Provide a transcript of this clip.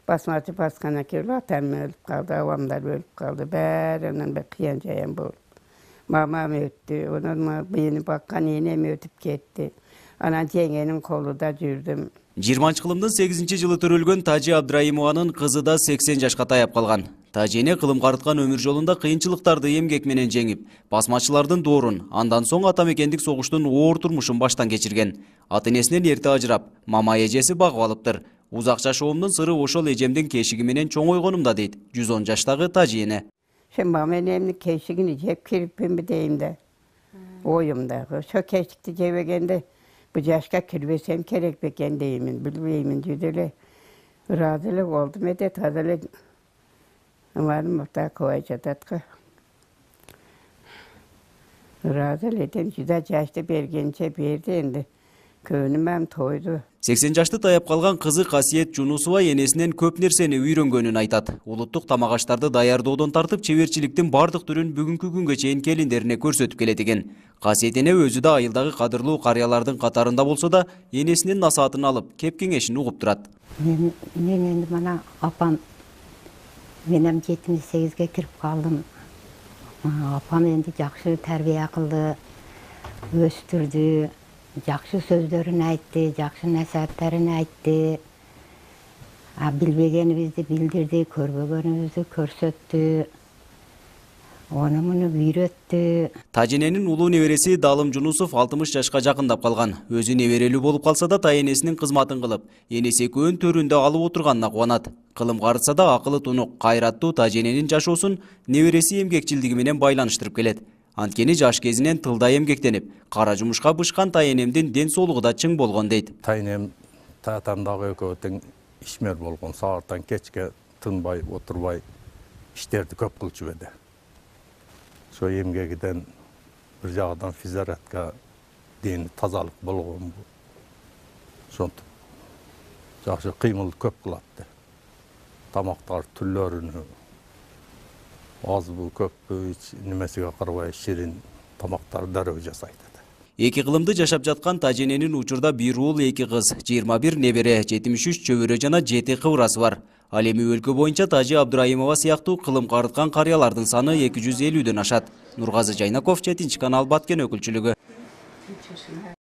Basmacı baskana kirli atam ölüp kaldı, avamlar ölüp kaldı. Bärinden bir kıyancayam bolup. Mamam öttü, onun beni bakkan iğnem ötüp ketdi. Ana jengenin kolunda жүрдüm. 20 кылымдын 8-жылы төрөлгөн Тажи Абдрайымованын кызы да 80 жашка таяп калган. Тажи эне кылым карыткан өмүр жолунда кыйынчылыктарды эмгек менен жеңип, басмачылардын доорун, андан соң ата мекендик согуштун оор турмушун баштан кечирген. Ата энесинен эрте ажырап, мама эжеси багып алыптыр. Узак жашоомдун сыры ошол эжемдин кешиги менен чоң ойгонумда дейт 110 жаштагы Тажи эне. Şimdi mama enemni keşigini hep kiripim mi deyim de. Oyumda. Şu keşikti cevegende bu yaşka kirvesem kerek beken deyimin, bilmeyimin cüdele. Razılık oldu medet hazırlık. Umarım muhtar kovacadık. Razılık edem cüda yaşta bergençe berdi endi. Könüm hem toydu. 80 жашты таяп калган кызы Касиет Жунусова энесинен көп нерсени үйрөнгөнүн айтат. Улуттук тамак аштарды даярдоодон тартып, чеберчиликтин бардык түрүн бүгүнкү күнгө чейин келиндерине көрсөтүп келет экен. Касиет эне өзү да айылдагы кадырлуу карыялардын катарында болсо да, энесинин насаатын алып, кеп кеңешин угуп турат. Мен энди мана апам менен 78ге кирип калдым. Апам энди жакшы тарбия кылды, өстүрдү. Жақсы сөздерін айтты, жақсы насихаттарын айтты. Білбегенімізді білдірді, көрбегенімізді көрсөттү. Оны мұны үйрөттү. Тажи эненин улуу небереси Далым Жунусов 60 жашка жакындап калган. Өзү неберелүү болуп калса да, тай энесинин кызматын кылып, энеси экөөнүн төрүндө алып отурганына кубанат. Кылым карытса да акылы тунук, кайраттуу Тажи эненин жашоосун небереси эмгекчилдиги менен байланыштырып келет. Анткени жаш кезинен тылда эмгектенип, кара жумушка бышкан тай энемдин ден соолугу да чың болгон дейт. Тай энем татамдагы экөө тең ишмер болгон, сааттан кечке тынбай, отурбай иштерди көп кылчу эди. Ошо эмгегиден бир жагынан физиотерапка дени тазалык болгон. Ошонтип жакшы кыймыл көп кылатты. Тамактар түрлөрүнү аз бул көп немесиге карабай ширин тамактар дароо жасайт. Эки кылымды жашап жаткан Тажи эненин учурда бир уул, эки кыз, 21 небере, 73 чөбөрө жана 7 кыбырасы бар. Ал эми өлкө боюнча Тажи Абдрайымова сыяктуу кылым карыткан карыялардын саны 250дөн ашат. Нургазы Жайнаков, 7 канал, Баткен өкүлчүлүгү.